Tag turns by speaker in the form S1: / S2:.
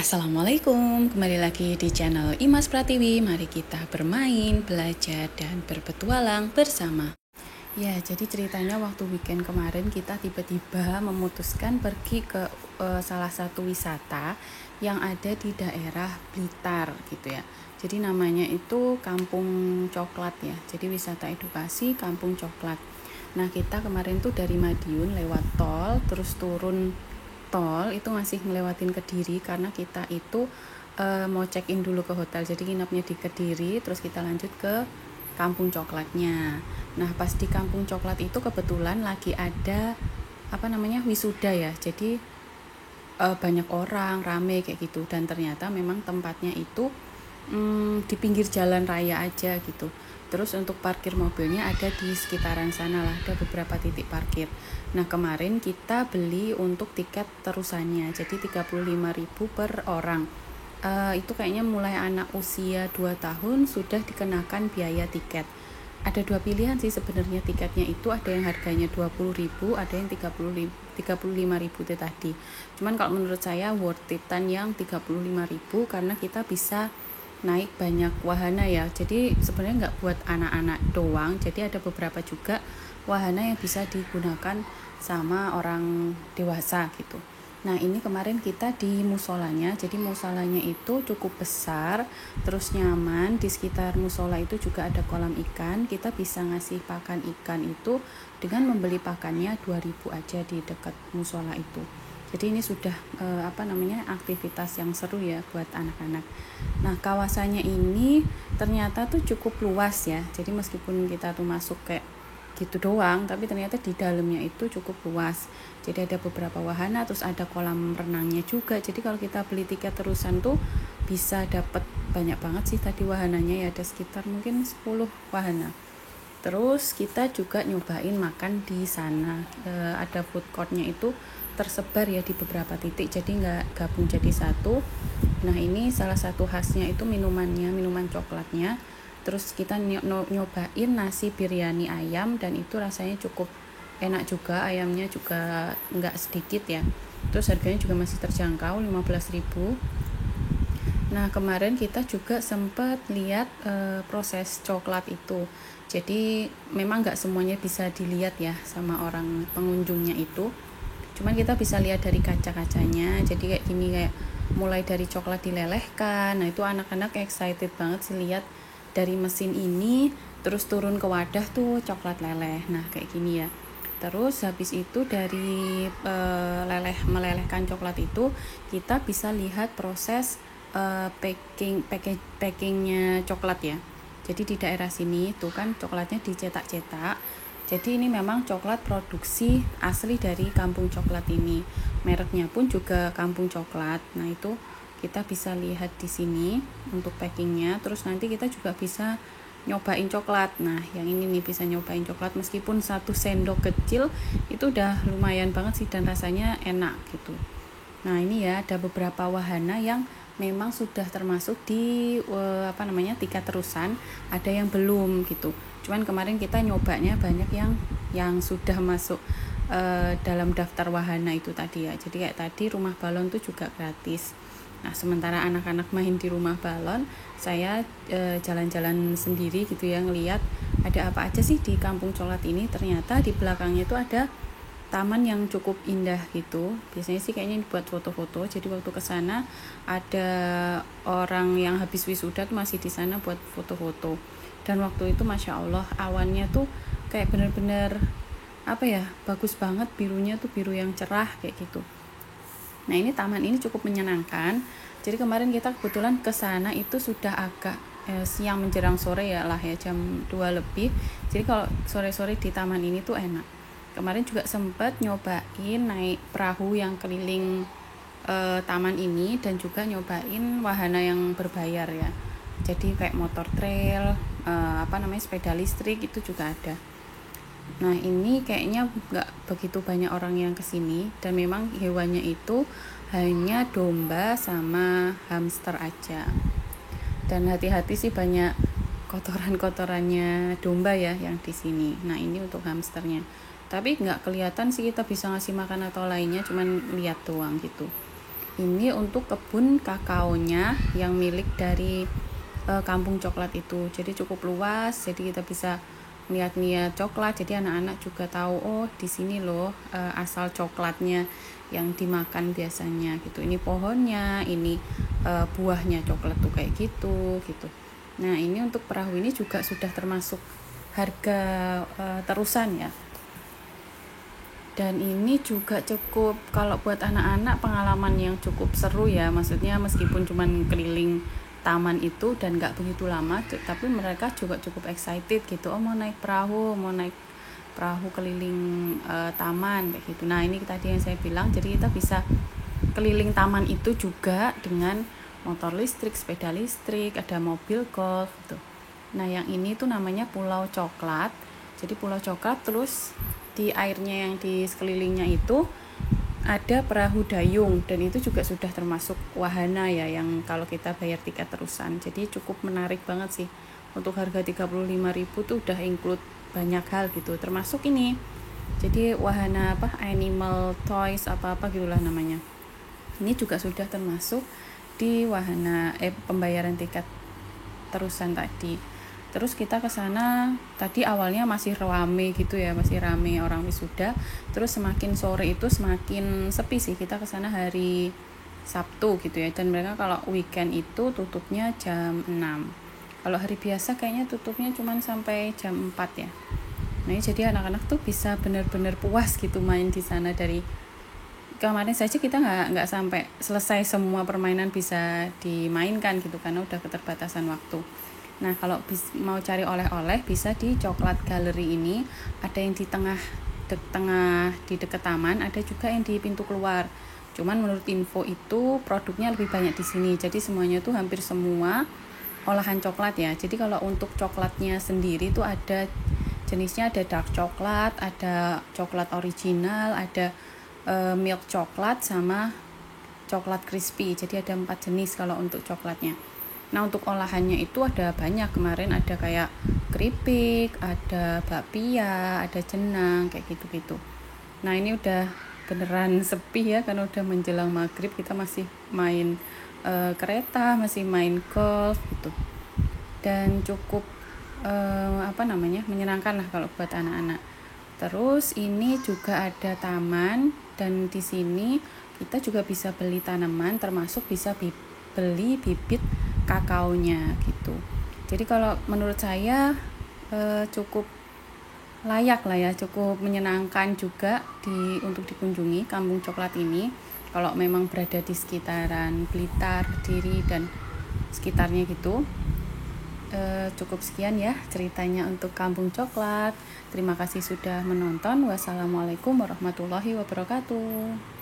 S1: Assalamualaikum, kembali lagi di channel Imas Pratiwi. Mari kita bermain, belajar, dan berpetualang bersama. Ya, jadi ceritanya waktu weekend kemarin kita tiba-tiba memutuskan pergi ke salah satu wisata yang ada di daerah Blitar gitu ya. Jadi namanya itu Kampung Coklat ya. Jadi wisata edukasi Kampung Coklat. Nah, kita kemarin tuh dari Madiun lewat tol, terus turun tol itu masih ngelewatin Kediri karena kita itu mau check in dulu ke hotel. Jadi nginapnya di Kediri, terus kita lanjut ke Kampung Coklatnya. Nah, pas di Kampung Coklat itu kebetulan lagi ada wisuda ya. Jadi banyak orang, rame kayak gitu, dan ternyata memang tempatnya itu di pinggir jalan raya aja gitu. Terus untuk parkir mobilnya ada di sekitaran sana lah, ada beberapa titik parkir. Nah, kemarin kita beli untuk tiket terusannya, jadi 35.000 per orang. Itu kayaknya mulai anak usia 2 tahun sudah dikenakan biaya tiket. Ada dua pilihan sih sebenarnya tiketnya itu, ada yang harganya 20.000, ada yang 35.000 itu tadi. Cuman kalau menurut saya worth it-an yang 35.000 karena kita bisa naik banyak wahana ya. Jadi sebenarnya nggak buat anak-anak doang, jadi ada beberapa juga wahana yang bisa digunakan sama orang dewasa gitu. Nah, ini kemarin kita di musolanya. Jadi musolanya itu cukup besar, terus nyaman. Di sekitar musola itu juga ada kolam ikan. Kita bisa ngasih pakan ikan itu dengan membeli pakannya 2.000 aja di dekat musola itu. Jadi ini sudah aktivitas yang seru ya buat anak-anak. Nah, kawasannya ini ternyata tuh cukup luas ya. Jadi meskipun kita tuh masuk kayak gitu doang, tapi ternyata di dalamnya itu cukup luas. Jadi ada beberapa wahana, terus ada kolam renangnya juga. Jadi kalau kita beli tiket terusan tuh bisa dapat banyak banget sih tadi wahananya ya, ada sekitar mungkin 10 wahana. Terus kita juga nyobain makan di sana. Ada food courtnya itu tersebar ya di beberapa titik, jadi nggak gabung jadi satu. Nah, ini salah satu khasnya itu minumannya, minuman coklatnya. Terus kita nyobain nasi biryani ayam, dan itu rasanya cukup enak juga, ayamnya juga nggak sedikit ya. Terus harganya juga masih terjangkau, 15.000. Nah, kemarin kita juga sempat lihat proses coklat itu. Jadi memang nggak semuanya bisa dilihat ya sama orang pengunjungnya itu. Cuman kita bisa lihat dari kaca-kacanya. Jadi kayak gini, kayak mulai dari coklat dilelehkan. Nah, itu anak-anak excited banget sih lihat dari mesin ini, terus turun ke wadah tuh coklat leleh. Nah, kayak gini ya. Terus habis itu dari melelehkan coklat itu kita bisa lihat proses packingnya coklat ya. Jadi di daerah sini tuh kan coklatnya dicetak-cetak. Jadi ini memang coklat produksi asli dari Kampung Coklat ini. Mereknya pun juga Kampung Coklat. Nah, itu kita bisa lihat di sini untuk packingnya. Terus nanti kita juga bisa nyobain coklat. Nah, yang ini nih bisa nyobain coklat, meskipun 1 sendok kecil itu udah lumayan banget sih, dan rasanya enak gitu. Nah, ini ya ada beberapa wahana yang memang sudah termasuk di tiket terusan, ada yang belum gitu. Cuman kemarin kita nyobanya banyak yang sudah masuk dalam daftar wahana itu tadi ya. Jadi kayak tadi rumah balon tuh juga gratis. Nah, sementara anak-anak main di rumah balon, saya jalan-jalan sendiri gitu ya, ngelihat ada apa aja sih di Kampung Coklat ini. Ternyata di belakangnya itu ada taman yang cukup indah gitu. Biasanya sih kayaknya buat foto-foto. Jadi waktu ke sana ada orang yang habis wisuda masih di sana buat foto-foto. Dan waktu itu Masya Allah awannya tuh kayak bener-bener bagus banget, birunya tuh biru yang cerah kayak gitu. Nah, ini taman ini cukup menyenangkan. Jadi kemarin kita kebetulan ke sana itu sudah agak siang menjelang sore ya lah ya, jam 2 lebih. Jadi kalau sore-sore di taman ini tuh enak. Kemarin juga sempat nyobain naik perahu yang keliling taman ini, dan juga nyobain wahana yang berbayar ya. Jadi kayak motor trail, sepeda listrik itu juga ada. Nah, ini kayaknya nggak begitu banyak orang yang kesini, dan memang hewannya itu hanya domba sama hamster aja. Dan hati-hati sih, banyak kotoran-kotorannya domba ya yang di sini. Nah, ini untuk hamsternya. Tapi nggak kelihatan sih kita bisa ngasih makan atau lainnya, cuman lihat doang gitu. ini untuk kebun kakaonya yang milik dari kampung coklat itu. Jadi cukup luas, jadi kita bisa lihat-lihat coklat. Jadi anak-anak juga tahu, oh di sini loh asal coklatnya yang dimakan biasanya gitu. Ini pohonnya, ini buahnya coklat tuh kayak gitu gitu. Nah ini untuk perahu ini juga sudah termasuk harga terusan ya. Dan ini juga cukup, kalau buat anak-anak pengalaman yang cukup seru ya, maksudnya meskipun cuman keliling taman itu dan gak begitu lama, tapi mereka juga cukup excited gitu, oh mau naik perahu keliling taman kayak gitu. Nah ini tadi yang saya bilang, jadi kita bisa keliling taman itu juga dengan motor listrik, sepeda listrik, ada mobil golf gitu. Nah yang ini tuh namanya Pulau Coklat. Jadi Pulau Coklat, terus di airnya yang di sekelilingnya itu ada perahu dayung, dan itu juga sudah termasuk wahana ya, yang kalau kita bayar tiket terusan. Jadi cukup menarik banget sih. Untuk harga 35.000 tuh udah include banyak hal gitu, termasuk ini. Jadi wahana animal toys apa gitulah namanya. Ini juga sudah termasuk di wahana pembayaran tiket terusan tadi. Terus kita ke sana tadi awalnya masih rame gitu ya, masih rame orang wisuda. Terus semakin sore itu semakin sepi sih. Kita ke sana hari Sabtu gitu ya. Dan mereka kalau weekend itu tutupnya jam 6. Kalau hari biasa kayaknya tutupnya cuma sampai jam 4 ya. Nah, jadi anak-anak tuh bisa benar-benar puas gitu main di sana. Dari kemarin saja kita nggak sampai selesai semua permainan bisa dimainkan gitu, karena udah keterbatasan waktu. Nah kalau mau cari oleh-oleh bisa di Coklat Gallery ini, ada yang di tengah di dekat taman, ada juga yang di pintu keluar. Cuman menurut info itu produknya lebih banyak di sini, jadi semuanya tuh hampir semua olahan coklat ya. Jadi kalau untuk coklatnya sendiri tuh ada jenisnya, ada dark coklat, ada coklat original, ada milk coklat, sama coklat crispy. Jadi ada 4 jenis kalau untuk coklatnya. Nah untuk olahannya itu ada banyak, kemarin ada kayak keripik, ada bakpia, ada jenang, kayak gitu-gitu. Nah ini udah beneran sepi ya, karena udah menjelang maghrib. Kita masih main kereta, masih main golf gitu. Dan cukup menyenangkan lah kalau buat anak-anak. Terus ini juga ada taman, dan di sini kita juga bisa beli tanaman, termasuk bisa beli bibit kakaonya gitu. Jadi kalau menurut saya cukup layak lah ya, cukup menyenangkan juga untuk dikunjungi kampung coklat ini. Kalau memang berada di sekitaran Blitar, Kediri dan sekitarnya gitu. Cukup sekian ya ceritanya untuk kampung coklat. Terima kasih sudah menonton. Wassalamualaikum warahmatullahi wabarakatuh.